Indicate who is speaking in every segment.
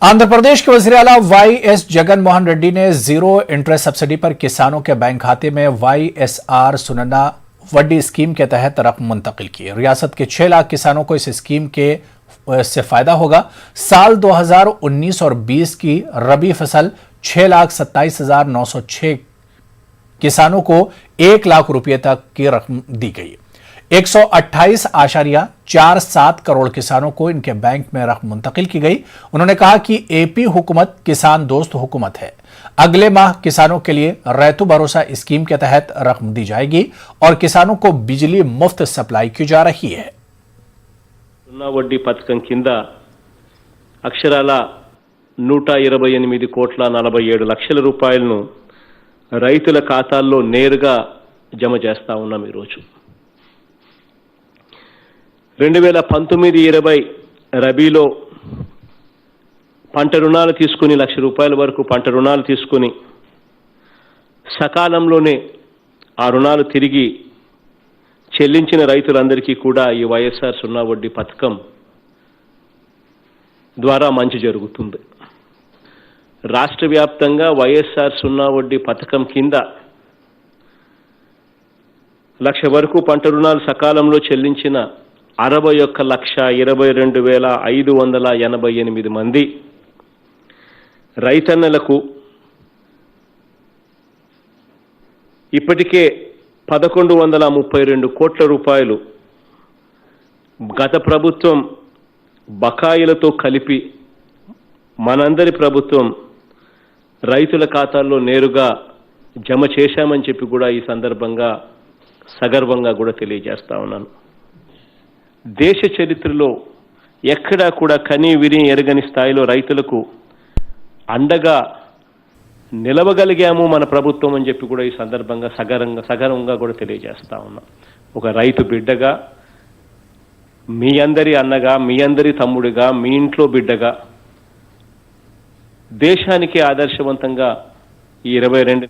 Speaker 1: आंध्र प्रदेश के वज़ीर आला वाई.एस. जगन मोहन रेड्डी ने जीरो इंटरेस्ट सब्सिडी पर किसानों के बैंक खाते में वाई.एस.आर. सुनना वड्डी स्कीम के तहत रकम मुंतकिल की। रियासत के 6 लाख किसानों को इस स्कीम से फायदा होगा। साल 2019 और 20 की रबी फसल 6,27,906 किसानों को 1 लाख रुपए तक की रकम दी गई। 128.47 करोड़ किसानों को इनके बैंक में रकम मुंतकिल की गई। उन्होंने कहा कि एपी हुकूमत किसान दोस्त हुकूमत है। अगले माह किसानों के लिए रैतु भरोसा स्कीम के तहत रकम दी जाएगी और किसानों को बिजली मुफ्त सप्लाई की जा रही है।
Speaker 2: సున్నా వడ్డీ పథకం కింద అక్షరాల 128,47,47 రూపాయలను రైతుల ఖాతాల్లో నేరుగా జమ చేస్తా ఉన్నాం ఈరోజు। 2019-20 రబీలో పంట రుణాలు తీసుకుని ₹1,00,000 వరకు పంట రుణాలు తీసుకుని సకాలంలోనే ఆ రుణాలు తిరిగి చెల్లించిన రైతులందరికీ కూడా ఈ వైఎస్ఆర్ సున్నా వడ్డీ పథకం ద్వారా మంచి జరుగుతుంది। రాష్ట్ర వ్యాప్తంగా వైఎస్ఆర్ సున్నా వడ్డీ పథకం కింద 1,00,000 వరకు పంట రుణాలు సకాలంలో చెల్లించిన 61,22,588 మంది రైతన్నలకు ఇప్పటికే 1,132 కోట్ల రూపాయలు గత ప్రభుత్వం బకాయిలతో కలిపి మనందరి ప్రభుత్వం రైతుల ఖాతాల్లో నేరుగా జమ చేశామని చెప్పి కూడా ఈ సందర్భంగా సగర్వంగా కూడా తెలియజేస్తా ఉన్నాను। దేశ చరిత్రలో ఎక్కడా కూడా కని విని ఎరగని స్థాయిలో రైతులకు అండగా నిలవగలిగాము మన ప్రభుత్వం అని చెప్పి కూడా ఈ సందర్భంగా సగర్వంగా కూడా తెలియజేస్తా ఉన్నాం। ఒక రైతు బిడ్డగా, మీ అందరి అన్నగా, మీ అందరి తమ్ముడిగా, మీ ఇంట్లో బిడ్డగా దేశానికి ఆదర్శవంతంగా ఈ 22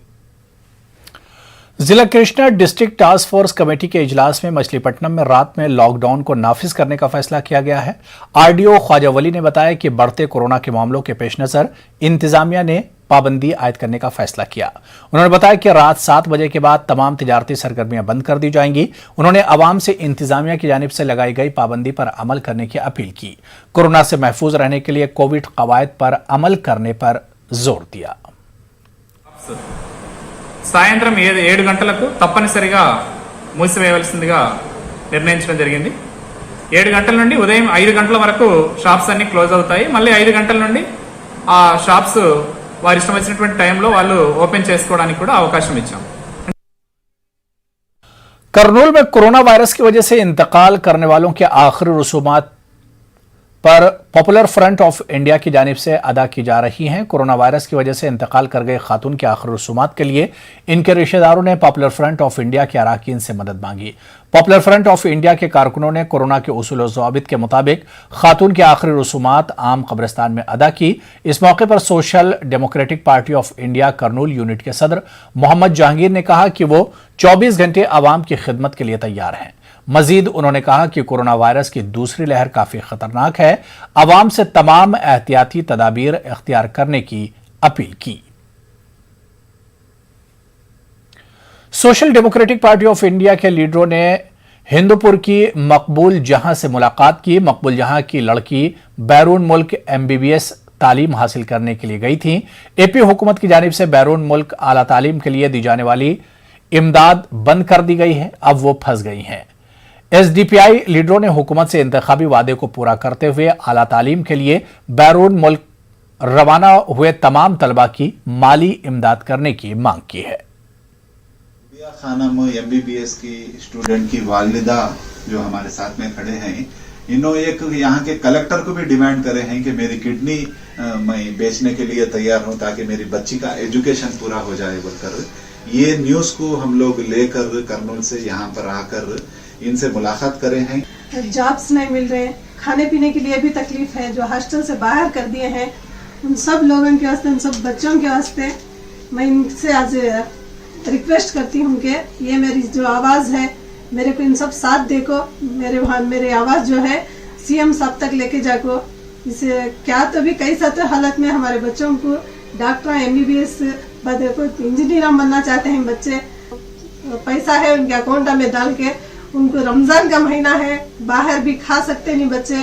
Speaker 1: जिला Krishna district task force committee के इजलास में मछलीपट्टनम में रात में लॉकडाउन को नाफिज करने का फैसला किया गया है। आरडीओ ख्वाजा वली ने बताया कि बढ़ते कोरोना के मामलों के पेश नजर इंतजामिया ने पाबंदी आयद करने का फैसला किया। उन्होंने बताया कि रात 7 बजे के बाद तमाम तिजारती सरगर्मियां बंद कर दी जाएंगी। उन्होंने अवाम से इंतजामिया की जानिब से लगाई गई पाबंदी पर अमल करने की अपील की। कोरोना से महफूज रहने के लिए कोविड कवायद पर अमल करने पर जोर दिया।
Speaker 3: సాయంత్రం 7 గంటలకు తప్పనిసరిగా మూసివేయవలసిందిగా నిర్ణయించడం జరిగింది। 7 గంటల నుండి ఉదయం 5 గంటల వరకు షాప్స్ అన్ని క్లోజ్ అవుతాయి। మళ్ళీ 5 గంటల నుండి ఆ షాప్స్ వారి ఇష్టం వచ్చినటువంటి టైంలో వాళ్ళు ఓపెన్ చేసుకోవడానికి కూడా అవకాశం ఇచ్చాం।
Speaker 1: करनूल में कोरोना वायरस की वजह से इंतकाल करने वालों के आखिरी रसूमात पर पॉपुलर फ्रंट ऑफ इंडिया की जानिब से अदा की जा रही हैं। कोरोना वायरस की वजह से इंतकाल कर गए खातून के आखिरी रसूमात के लिए इनके रिश्तेदारों ने पॉपुलर फ्रंट ऑफ इंडिया के अरकान से मदद मांगी। पॉपुलर फ्रंट ऑफ इंडिया के कारकुनों ने कोरोना के उसूल और ज़वाबित के मुताबिक खातून के आखिरी रसूमात आम कब्रिस्तान में अदा की। इस मौके पर social democratic party of India Kurnool unit के सदर मोहम्मद जहांगीर ने कहा कि वो 24 घंटे आवाम की खिदमत के लिए तैयार हैं। मजीद उन्होंने कहा कि कोरोना वायरस की दूसरी लहर काफी खतरनाक है। अवाम से तमाम एहतियाती तदाबीर इख्तियार करने की अपील की। Social democratic party of India के लीडरों ने हिंदुपुर की मकबूल जहां से मुलाकात की। मकबूल जहां की लड़की बैरून मुल्क MBBS तालीम हासिल करने के लिए गई थी। एपी हुकूमत की जानिब से बैरून मुल्क आला तालीम के लिए दी जाने वाली इमदाद बंद कर दी गई है। अब वो फंस गई हैं। SDPI लीडरों ने हुकूमत से इंतखाबी वादे को पूरा करते हुए आला तालीम के लिए बैरून मुल्क रवाना हुए तमाम तलबा की माली इमदाद करने की मांग की है।
Speaker 4: खानम MBBS की स्टूडेंट की वालिदा जो हमारे साथ में खड़े हैं, इन्होंने एक यहाँ के कलेक्टर को भी डिमांड करे हैं कि मेरी किडनी मैं बेचने के लिए तैयार हूँ ताकि मेरी बच्ची का एजुकेशन पूरा हो जाए बोलकर ये न्यूज को हम लोग लेकर करनूल से यहाँ पर आकर इनसे मुलाकात करे हैं।
Speaker 5: जॉब्स नहीं मिल रहे, खाने पीने के लिए भी तकलीफ है, जो हॉस्टल से बाहर कर दिए हैं उन सब लोगों के वास्ते, उन सब बच्चों के वास्ते मैं इनसे आज रिक्वेस्ट करती हूँ कि ये मेरी जो आवाज़ है मेरे को इन सब साथ देखो, मेरे आवाज़ जो है CM साहब तक लेके जाको इसे क्या तो भी कई सत्र हालत में हमारे बच्चों को डॉक्टर MBBS बदले को इंजीनियर बनना चाहते हैं बच्चे। पैसा है उनके अकाउंट में डाल के, उनको रमजान का महीना है, बाहर भी खा सकते नहीं बच्चे,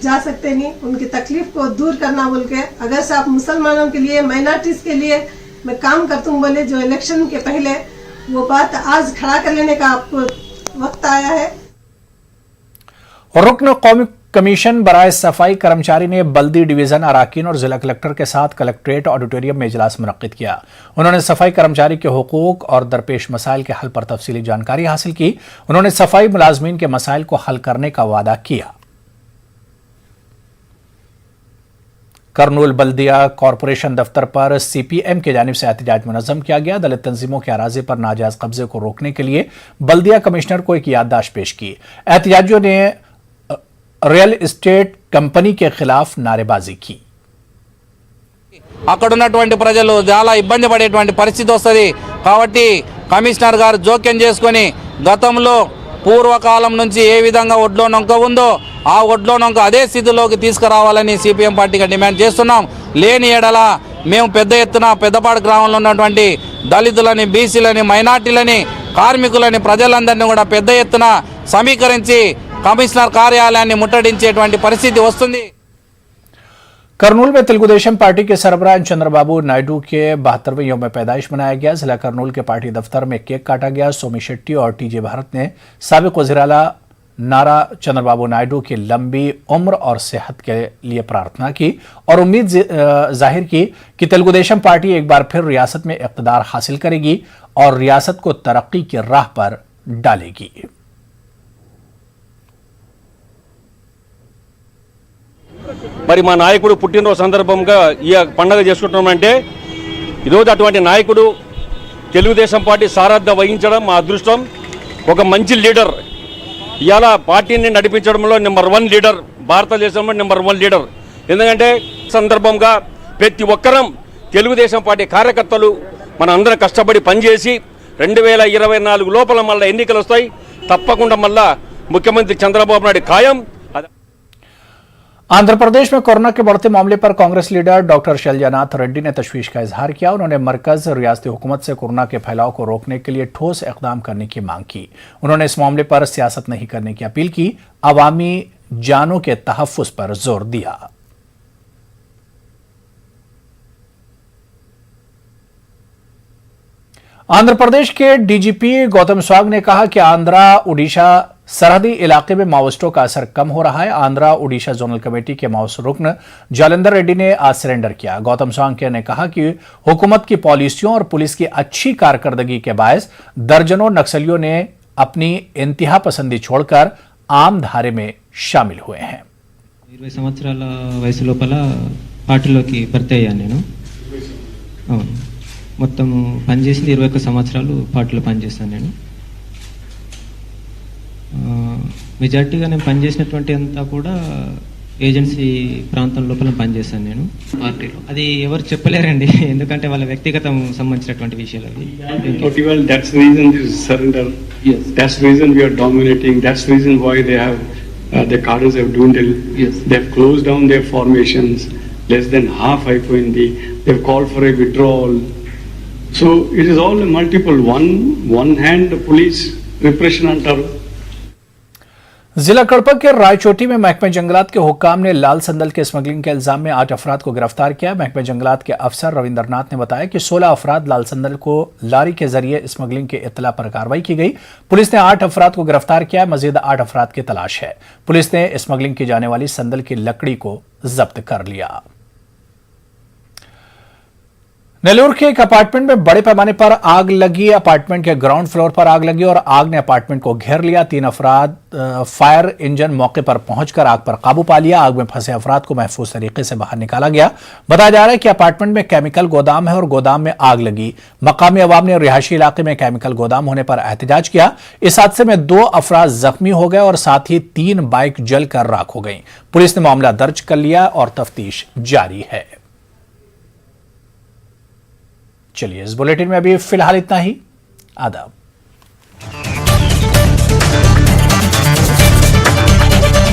Speaker 5: जा सकते नहीं, उनकी तकलीफ को दूर करना बोल के अगर से आप मुसलमानों के लिए, माइनॉरिटीज के लिए मैं काम करता हूँ बोले जो इलेक्शन के पहले, वो बात आज खड़ा कर लेने का आपको वक्त आया है।
Speaker 1: रुकन कौमी कमीशन बराए सफाई कर्मचारी ने बल्दी डिवीजन अराकीन और जिला कलेक्टर के साथ कलेक्ट्रेट ऑडिटोरियम में इजलास मुनक्किद किया। उन्होंने सफाई कर्मचारी के हुकूक और दरपेश मसाइल के हल पर तफसीली जानकारी हासिल की। उन्होंने सफाई मुलाजमीन के मसाइल को हल करने का वादा किया। करनूल बल्दिया कॉरपोरेशन दफ्तर पर CPM की जानिब से एहतजाज मुनज़्ज़म किया गया। दलित तंजीमों के अराज़ी पर नाजायज कब्जे को रोकने के लिए बल्दिया कमिश्नर को एक याददाश्त पेश की। एहतजाजियों ने रियल एस्टेट कंपनी के खिलाफ नारेबाजी की।
Speaker 6: అక్కడున్నటువంటి ప్రజలు చాలా ఇబ్బంది పడేటువంటి పరిస్థితి వస్తుంది కాబట్టి కమిషనర్ గారు జోక్యం చేసుకొని గతంలో పూర్వకాలం నుంచి ఏ విధంగా ఒడ్లో నొంక ఉందో ఆ ఒడ్లో నొంక అదే స్థితిలోకి తీసుకురావాలని CPM పార్టీగా డిమాండ్ చేస్తున్నాం. లేని ఎడల మేము పెద్ద ఎత్తున పెద్దపాడు గ్రామంలో ఉన్నటువంటి దళితులని, బీసీలని, మైనార్టీలని, కార్మికులని, ప్రజలందరినీ కూడా పెద్ద ఎత్తున సమీకరించి కమిషనర్ కార్యాలయాన్ని ముట్టడించేటువంటి పరిస్థితి వస్తుంది.
Speaker 1: करनूल में तेलुगुदेशम पार्टी के सरबराह चंद्रबाबू नायडू के 72वें यौम पैदाइश मनाया गया। जिला करनूल के पार्टी दफ्तर में केक काटा गया। सोमी शेट्टी और TJ भारत ने साबिक वज़ीर-ए-आला नारा चंद्रबाबू नायडू की लंबी उम्र और सेहत के लिए प्रार्थना की और उम्मीद जाहिर की कि तेलुगुदेशम पार्टी एक बार फिर रियासत में इक़्तिदार हासिल करेगी और रियासत को तरक्की की राह पर डालेगी।
Speaker 7: మరి మా నాయకుడు పుట్టినరోజు సందర్భంగా ఈ పండుగ చేసుకుంటున్నామంటే ఈరోజు అటువంటి నాయకుడు తెలుగుదేశం పార్టీ సారథ్యం వహించడం మా అదృష్టం. ఒక మంచి లీడర్ ఇవాళ పార్టీని నడిపించడంలో నెంబర్ 1 లీడర్, భారతదేశంలో నెంబర్ 1 లీడర్. ఎందుకంటే సందర్భంగా ప్రతి ఒక్కరం తెలుగుదేశం పార్టీ కార్యకర్తలు మన అందరం కష్టపడి పనిచేసి 2024 లోపల మళ్ళీ ఎన్నికలు వస్తాయి. తప్పకుండా మళ్ళా ముఖ్యమంత్రి చంద్రబాబు నాయుడు ఖాయం.
Speaker 1: आंध्र प्रदेश में कोरोना के बढ़ते मामले पर कांग्रेस लीडर डॉक्टर शैलजानाथ रेड्डी ने तशवीश का इजहार किया। उन्होंने मरकज रियासती हुकूमत से कोरोना के फैलाव को रोकने के लिए ठोस इकदाम करने की मांग की। उन्होंने इस मामले पर सियासत नहीं करने की अपील की। अवामी जानों के तहफ्फुज पर जोर दिया। आंध्र प्रदेश के DGP गौतम स्वाग ने कहा कि आंध्रा उड़ीसा सरहदी इलाके में माओवादियों का असर कम हो रहा है। आंध्रा उड़ीसा जोनल कमेटी के माओवादी रुकन जालंधर रेड्डी ने आज सरेंडर किया। गौतम स्वांग ने कहा कि हुकूमत की पॉलिसियों और पुलिस की अच्छी कारकर्दगी के बायस दर्जनों नक्सलियों ने अपनी इंतहा पसंदी छोड़कर आम धारे में शामिल हुए हैं।
Speaker 8: 20 సంవత్సరాల వయసు లోపల పార్టీలోకి భర్తీ అయ్యాను నేను. మొత్తం పనిచేసింది 21 సంవత్సరాలు పార్టీలో పనిచేస్తాను నేను. మెజార్టీగా నేను పనిచేసినటువంటి అంతా కూడా ఏజెన్సీ ప్రాంతం లోపల పనిచేస్తాను నేను పార్టీలో. అది ఎవరు చెప్పలేరండి, ఎందుకంటే వాళ్ళ వ్యక్తిగతం సంబంధించినటువంటి విషయాలు అవి.
Speaker 9: That's the reason this surrender. Yes. That's the reason we are dominating. That's the reason why they have their cadres have dwindled.
Speaker 8: Yes.
Speaker 9: They have closed down their formations. Less than half అయిపోయింది. They have called for a withdrawal. So it is all multiple. One hand police repression అంటారు.
Speaker 1: जिला कड़पा के रायचोटी में महकमे जंगलात के हुक्काम ने लाल संदल के स्मगलिंग के इल्जाम में 8 अफराद को गिरफ्तार किया। महकमे जंगलात के अफसर रविंद्रनाथ ने बताया कि 16 अफराद लाल संदल को लारी के जरिए स्मगलिंग के इत्तला पर कार्रवाई की गई। पुलिस ने 8 अफराद को गिरफ्तार किया। मजीद 8 अफराद की तलाश है। पुलिस ने स्मगलिंग की जाने वाली संदल की लकड़ी को जब्त कर लिया। नेल्लोर के एक अपार्टमेंट में बड़े पैमाने पर आग लगी। अपार्टमेंट के ग्राउंड फ्लोर पर आग लगी और आग ने अपार्टमेंट को घेर लिया। 3 अफराद फायर इंजन मौके पर पहुंचकर आग पर काबू पा लिया। आग में फंसे अफराद को महफूज तरीके से बाहर निकाला गया। बताया जा रहा है कि अपार्टमेंट में केमिकल गोदाम है और गोदाम में आग लगी। मकामी अवाम ने रिहायशी इलाके में केमिकल गोदाम होने पर एहतजाज किया। इस हादसे में 2 अफराद जख्मी हो गए और साथ ही 3 बाइक जलकर राख हो गई। पुलिस ने मामला दर्ज कर लिया और तफ्तीश जारी है। चलिए, इस बुलेटिन में अभी फिलहाल इतना ही। आदाब।